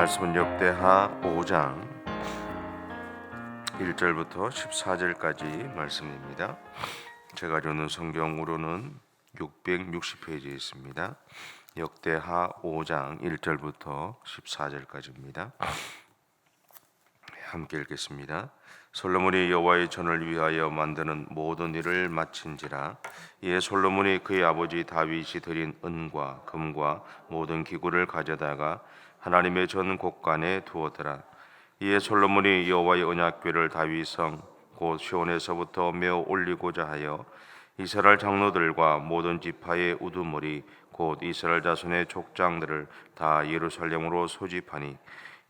말씀은 역대하 5장 1절부터 14절까지 말씀입니다. 제가 주는 성경으로는 660페이지에 있습니다. 역대하 5장 1절부터 14절까지입니다. 함께 읽겠습니다. 솔로몬이 여호와의 전을 위하여 만드는 모든 일을 마친지라. 이에 솔로몬이 그의 아버지 다윗이 드린 은과 금과 모든 기구를 가져다가 하나님의 전 곳간에 두었더라. 이에 솔로몬이 여호와의 언약궤를 다윗성 곧 시온에서부터 메어 올리고자 하여 이스라엘 장로들과 모든 지파의 우두머리 곧 이스라엘 자손의 족장들을 다 예루살렘으로 소집하니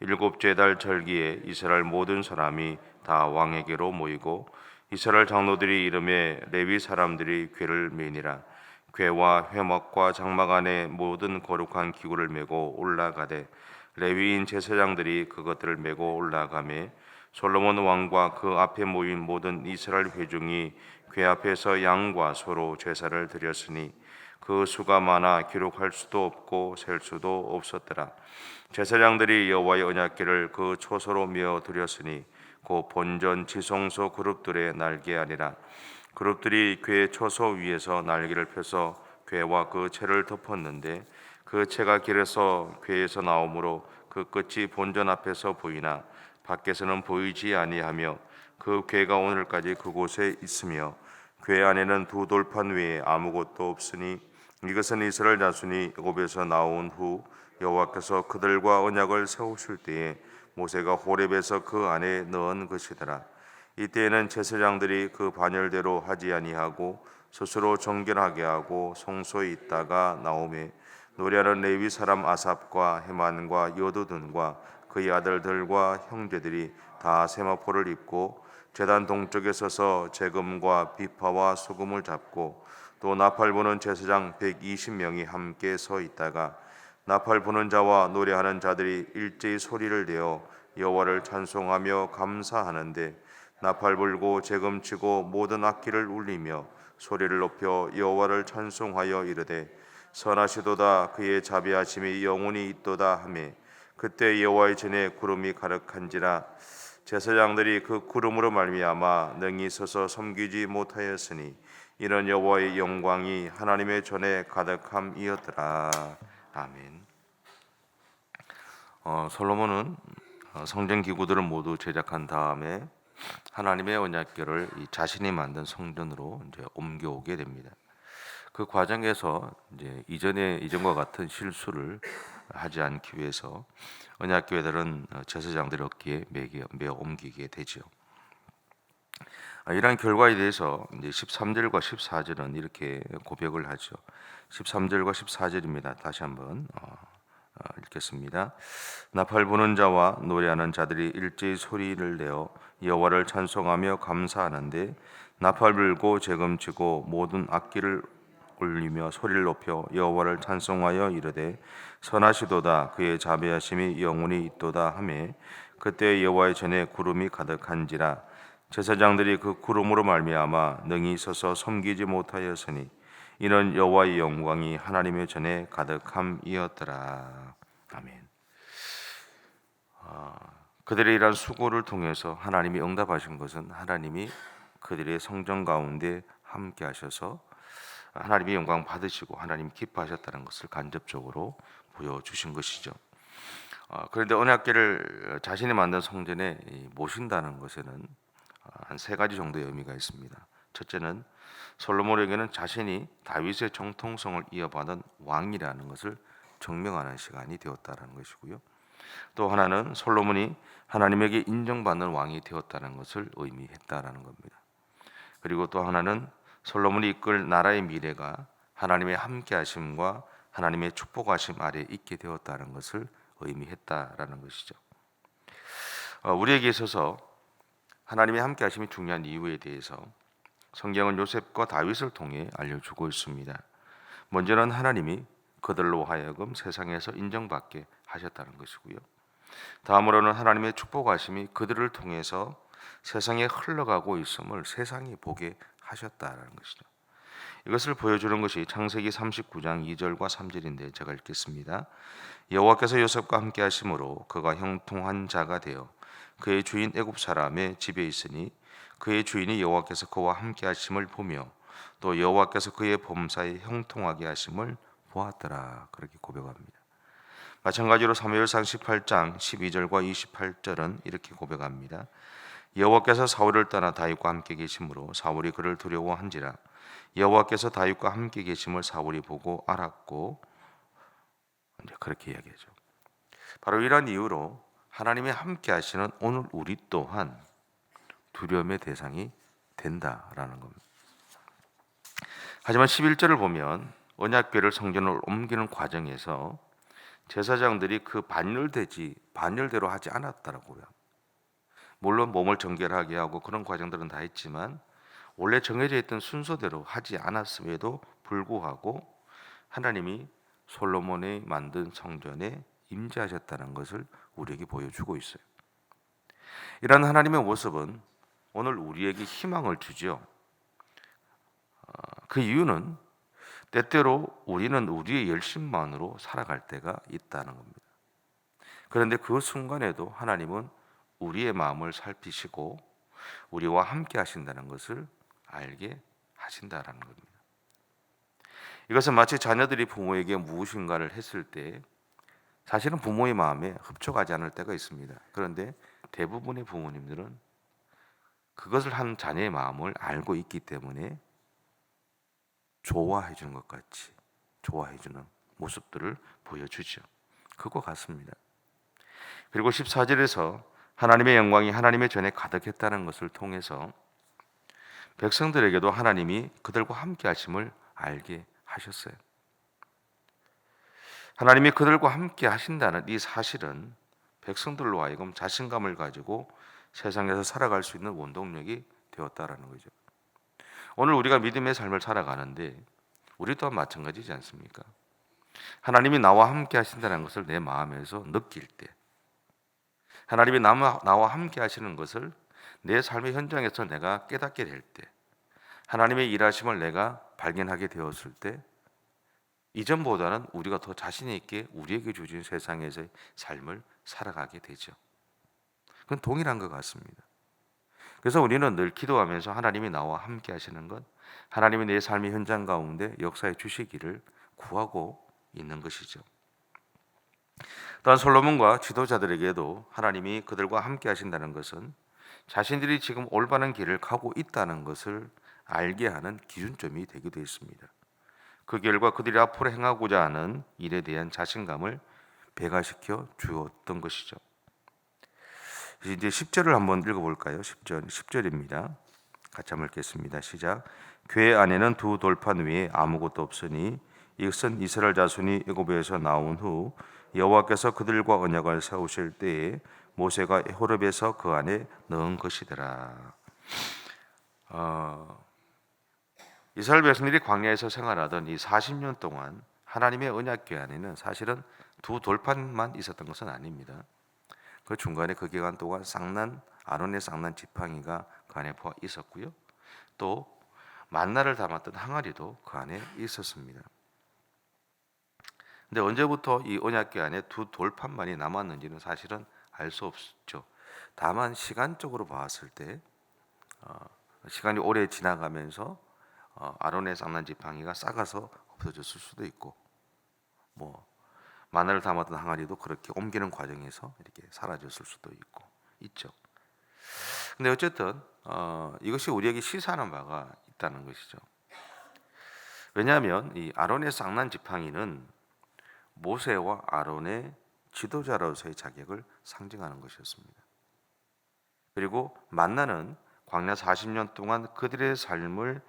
일곱째 달 절기에 이스라엘 모든 사람이 다 왕에게로 모이고 이스라엘 장로들이 이름에 레위 사람들이 궤를 메니라. 궤와 회막과 장막 안에 모든 거룩한 기구를 메고 올라가되 레위인 제사장들이 그것들을 메고 올라가매 솔로몬 왕과 그 앞에 모인 모든 이스라엘 회중이 궤 앞에서 양과 소로 제사를 드렸으니 그 수가 많아 기록할 수도 없고 셀 수도 없었더라. 제사장들이 여호와의 언약궤를 그 초소로 메어 드렸으니 그 본전 지성소 그룹들의 날개 아니라 그룹들이 궤 초소 위에서 날개를 펴서 궤와 그 채를 덮었는데 그 채가 길에서 궤에서 나오므로 그 끝이 본전 앞에서 보이나 밖에서는 보이지 아니하며 그 궤가 오늘까지 그곳에 있으며 궤 안에는 두 돌판 외에 아무것도 없으니 이것은 이스라엘 자손이 애굽에서 나온 후 여호와께서 그들과 언약을 세우실 때에 모세가 호렙에서 그 안에 넣은 것이더라. 이때에는 제사장들이 그 반열대로 하지 아니하고 스스로 정결하게 하고 성소에 있다가 나오매 노래하는 레위 사람 아삽과 헤만과 여두둔과 그의 아들들과 형제들이 다 세마포를 입고 제단 동쪽에 서서 제금과 비파와 수금을 잡고 또 나팔 부는 제사장 120명이 함께 서 있다가 나팔 부는 자와 노래하는 자들이 일제히 소리를 내어 여호와를 찬송하며 감사하는데 나팔 불고 제금 치고 모든 악기를 울리며 소리를 높여 여호와를 찬송하여 이르되 선하시도다 그의 자비하심이 영원히 있도다 하매 그때 여호와의 전에 구름이 가득한지라. 제사장들이 그 구름으로 말미암아 능히 서서 섬기지 못하였으니 이는 여호와의 영광이 하나님의 전에 가득함이었더라. 아멘. 솔로몬은 성전 기구들을 모두 제작한 다음에 하나님의 언약궤를 자신이 만든 성전으로 이제 옮겨오게 됩니다. 그 과정에서 이제 이전과 같은 실수를 하지 않기 위해서 언약궤들은 제사장들의 어깨에 매어 옮기게 되죠. 이러한 결과에 대해서 이제 13절과 14절은 이렇게 고백을 하죠. 13절과 14절입니다. 다시 한번 읽겠습니다. 나팔 부는 자와 노래하는 자들이 일제히 소리를 내어 여호와를 찬송하며 감사하는데 나팔 불고 재금치고 모든 악기를 울리며 소리를 높여 여호와를 찬송하여 이르되 선하시도다 그의 자비하심이 영원히 있도다 하매 그때 여호와의 전에 구름이 가득한지라. 제사장들이 그 구름으로 말미암아 능히 서서 섬기지 못하였으니 이는 여호와의 영광이 하나님의 전에 가득함이었더라. 아멘. 그들의 이러한 수고를 통해서 하나님이 응답하신 것은 하나님이 그들의 성전 가운데 함께 하셔서 하나님의 영광 받으시고 하나님 기뻐하셨다는 것을 간접적으로 보여주신 것이죠. 그런데 언약궤를 자신이 만든 성전에 모신다는 것에는 한 세 가지 정도의 의미가 있습니다. 첫째는 솔로몬에게는 자신이 다윗의 정통성을 이어받은 왕이라는 것을 증명하는 시간이 되었다는 것이고요. 또 하나는 솔로몬이 하나님에게 인정받는 왕이 되었다는 것을 의미했다라는 겁니다. 그리고 또 하나는 솔로몬이 이끌 나라의 미래가 하나님의 함께하심과 하나님의 축복하심 아래 있게 되었다는 것을 의미했다라는 것이죠. 우리에게 있어서 하나님의 함께하심이 중요한 이유에 대해서 성경은 요셉과 다윗을 통해 알려주고 있습니다. 먼저는 하나님이 그들로 하여금 세상에서 인정받게 하셨다는 것이고요. 다음으로는 하나님의 축복하심이 그들을 통해서 세상에 흘러가고 있음을 세상이 보게 하셨다는 것이죠. 이것을 보여주는 것이 창세기 39장 2절과 3절인데 제가 읽겠습니다. 여호와께서 요셉과 함께 하심으로 그가 형통한 자가 되어 그의 주인 애굽 사람의 집에 있으니 그의 주인이 여호와께서 그와 함께 하심을 보며 또 여호와께서 그의 범사에 형통하게 하심을 보았더라. 그렇게 고백합니다. 마찬가지로 사무엘상 18장 12절과 28절은 이렇게 고백합니다. 여호와께서 사울을 떠나 다윗과 함께 계심으로 사울이 그를 두려워한지라 여호와께서 다윗과 함께 계심을 사울이 보고 알았고, 이제 그렇게 이야기하죠. 바로 이런 이유로 하나님이 함께 하시는 오늘 우리 또한 두려움의 대상이 된다라는 겁니다. 하지만 11절을 보면 언약궤를 성전으로 옮기는 과정에서 제사장들이 그 반열대로 하지 않았다라고요. 물론 몸을 정결하게 하고 그런 과정들은 다 했지만 원래 정해져 있던 순서대로 하지 않았음에도 불구하고 하나님이 솔로몬이 만든 성전에 임재하셨다는 것을 우리에게 보여주고 있어요. 이런 하나님의 모습은 오늘 우리에게 희망을 주죠. 그 이유는 때때로 우리는 우리의 열심만으로 살아갈 때가 있다는 겁니다. 그런데 그 순간에도 하나님은 우리의 마음을 살피시고 우리와 함께 하신다는 것을 알게 하신다라는 겁니다. 이것은 마치 자녀들이 부모에게 무엇인가를 했을 때 사실은 부모의 마음에 흡족하지 않을 때가 있습니다. 그런데 대부분의 부모님들은 그것을 한 자녀의 마음을 알고 있기 때문에 좋아해 주는 것 같이 좋아해 주는 모습들을 보여주죠. 그거 같습니다. 그리고 14절에서 하나님의 영광이 하나님의 전에 가득했다는 것을 통해서 백성들에게도 하나님이 그들과 함께 하심을 알게 하셨어요. 하나님이 그들과 함께 하신다는 이 사실은 백성들로 하여금 자신감을 가지고 세상에서 살아갈 수 있는 원동력이 되었다라는 거죠. 오늘 우리가 믿음의 삶을 살아가는데 우리 또한 마찬가지지 않습니까? 하나님이 나와 함께 하신다는 것을 내 마음에서 느낄 때, 하나님이 나와 함께 하시는 것을 내 삶의 현장에서 내가 깨닫게 될 때, 하나님의 일하심을 내가 발견하게 되었을 때, 이전보다는 우리가 더 자신 있게 우리에게 주신 세상에서의 삶을 살아가게 되죠. 그건 동일한 것 같습니다. 그래서 우리는 늘 기도하면서 하나님이 나와 함께 하시는 것, 하나님이 내 삶의 현장 가운데 역사해 주시기를 구하고 있는 것이죠. 또한 솔로몬과 지도자들에게도 하나님이 그들과 함께 하신다는 것은 자신들이 지금 올바른 길을 가고 있다는 것을 알게 하는 기준점이 되기도 했습니다. 그 결과 그들이 앞으로 행하고자 하는 일에 대한 자신감을 배가시켜 주었던 것이죠. 이제 10절을 한번 읽어볼까요? 10절입니다. 같이 한번 읽겠습니다. 시작. 궤 안에는 두 돌판 위에 아무것도 없으니 이것은 이스라엘 자손이 애굽에서 나온 후 여호와께서 그들과 언약을 세우실 때에 모세가 호렙에서 그 안에 넣은 것이더라. 이스라엘 백성들이 광야에서 생활하던 이 40년 동안 하나님의 언약궤 안에는 사실은 두 돌판만 있었던 것은 아닙니다. 그 중간에 그 기간 동안 아론의 쌍난 지팡이가 그 안에 있었고요. 또 만나를 담았던 항아리도 그 안에 있었습니다. 근데 언제부터 이 언약궤 안에 두 돌판만이 남았는지는 사실은 알 수 없죠. 다만 시간적으로 봤을 때 시간이 오래 지나가면서 아론의 쌍난 지팡이가 썩어서 없어졌을 수도 있고, 마늘을 담았던 항아리도 그렇게 옮기는 과정에서 이렇게 사라졌을 수도 있죠. 근데 어쨌든 이것이 우리에게 시사하는 바가 있다는 것이죠. 왜냐하면 이 아론의 쌍난 지팡이는 모세와 아론의 지도자로서의 자격을 상징하는 것이었습니다. 그리고 만나는 광야 40년 동안 그들의 삶을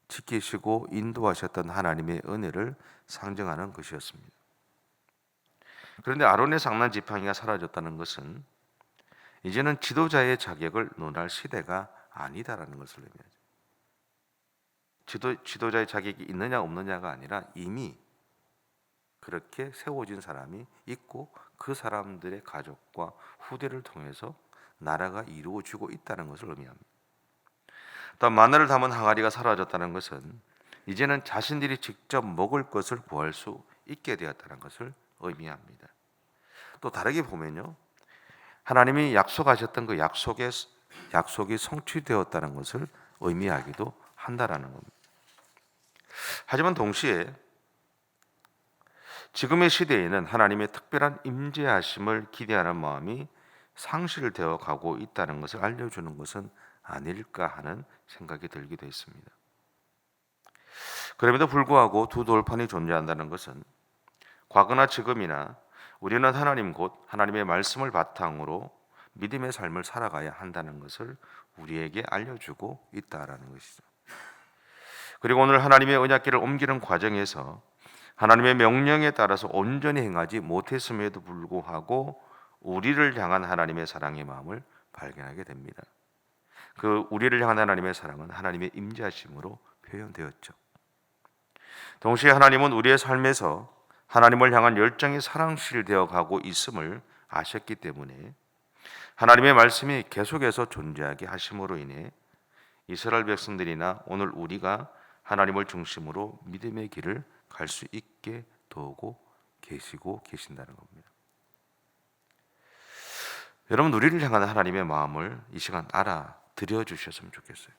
지키시고 인도하셨던 하나님의 은혜를 상징하는 것이었습니다. 그런데 아론의 쌍난 지팡이가 사라졌다는 것은 이제는 지도자의 자격을 논할 시대가 아니다라는 것을 의미하죠. 지도자의 자격이 있느냐 없느냐가 아니라 이미 그렇게 세워진 사람이 있고 그 사람들의 가족과 후대를 통해서 나라가 이루어지고 있다는 것을 의미합니다. 또 마늘을 담은 항아리가 사라졌다는 것은 이제는 자신들이 직접 먹을 것을 구할 수 있게 되었다는 것을 의미합니다. 또 다르게 보면요, 하나님이 약속하셨던 그 약속이 성취되었다는 것을 의미하기도 한다라는 겁니다. 하지만 동시에 지금의 시대에는 하나님의 특별한 임재하심을 기대하는 마음이 상실되어 가고 있다는 것을 알려주는 것은 아닐까 하는 생각이 들기도 했습니다. 그럼에도 불구하고 두 돌판이 존재한다는 것은 과거나 지금이나 우리는 하나님 곧 하나님의 말씀을 바탕으로 믿음의 삶을 살아가야 한다는 것을 우리에게 알려주고 있다라는 것이죠. 그리고 오늘 하나님의 언약궤를 옮기는 과정에서 하나님의 명령에 따라서 온전히 행하지 못했음에도 불구하고 우리를 향한 하나님의 사랑의 마음을 발견하게 됩니다. 그 우리를 향한 하나님의 사랑은 하나님의 임재하심으로 표현되었죠. 동시에 하나님은 우리의 삶에서 하나님을 향한 열정이 사랑실되어 가고 있음을 아셨기 때문에 하나님의 말씀이 계속해서 존재하게 하심으로 인해 이스라엘 백성들이나 오늘 우리가 하나님을 중심으로 믿음의 길을 갈 수 있게 도우고 계신다는 겁니다. 여러분, 우리를 향한 하나님의 마음을 이 시간 알아들여 주셨으면 좋겠어요.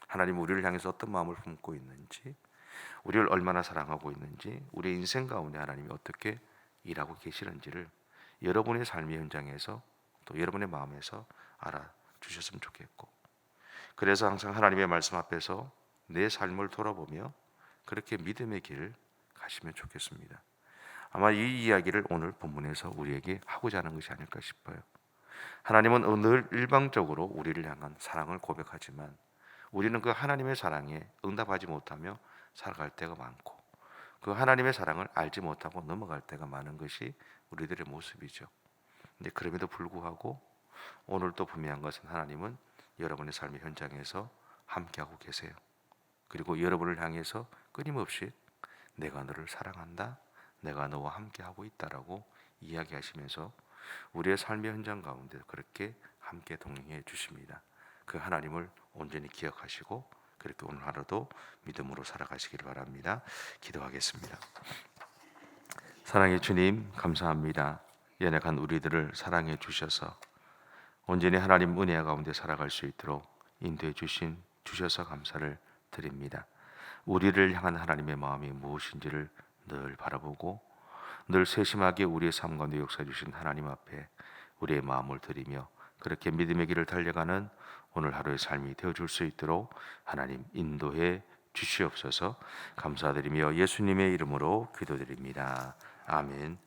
하나님 우리를 향해서 어떤 마음을 품고 있는지, 우리를 얼마나 사랑하고 있는지, 우리의 인생 가운데 하나님이 어떻게 일하고 계시는지를 여러분의 삶의 현장에서 또 여러분의 마음에서 알아주셨으면 좋겠고, 그래서 항상 하나님의 말씀 앞에서 내 삶을 돌아보며 그렇게 믿음의 길을 가시면 좋겠습니다. 아마 이 이야기를 오늘 본문에서 우리에게 하고자 하는 것이 아닐까 싶어요. 하나님은 늘 일방적으로 우리를 향한 사랑을 고백하지만 우리는 그 하나님의 사랑에 응답하지 못하며 살아갈 때가 많고, 그 하나님의 사랑을 알지 못하고 넘어갈 때가 많은 것이 우리들의 모습이죠. 근데 그럼에도 불구하고 오늘도 분명한 것은 하나님은 여러분의 삶의 현장에서 함께하고 계세요. 그리고 여러분을 향해서 끊임없이 내가 너를 사랑한다, 내가 너와 함께하고 있다라고 이야기하시면서 우리의 삶의 현장 가운데 그렇게 함께 동행해 주십니다. 그 하나님을 온전히 기억하시고 그렇게 오늘 하루도 믿음으로 살아가시기를 바랍니다. 기도하겠습니다. 사랑의 주님, 감사합니다. 연약한 우리들을 사랑해 주셔서 온전히 하나님 은혜 가운데 살아갈 수 있도록 인도해 주셔서 감사를 드립니다. 우리를 향한 하나님의 마음이 무엇인지를 늘 바라보고 늘 세심하게 우리의 삶 가운데 역사해 주신 하나님 앞에 우리의 마음을 드리며 그렇게 믿음의 길을 달려가는 오늘 하루의 삶이 되어줄 수 있도록 하나님 인도해 주시옵소서. 감사드리며 예수님의 이름으로 기도드립니다. 아멘.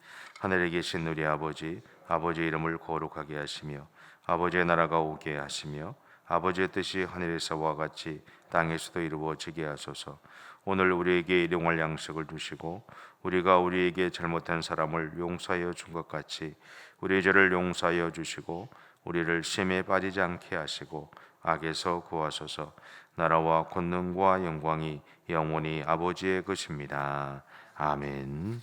하늘에 계신 우리 아버지, 아버지의 이름을 거룩하게 하시며 아버지의 나라가 오게 하시며 아버지의 뜻이 하늘에서와 같이 땅에서도 이루어지게 하소서. 오늘 우리에게 일용할 양식을 주시고 우리가 우리에게 잘못한 사람을 용서하여 준 것 같이 우리의 죄를 용서하여 주시고 우리를 시험에 빠지지 않게 하시고 악에서 구하소서. 나라와 권능과 영광이 영원히 아버지의 것입니다. 아멘.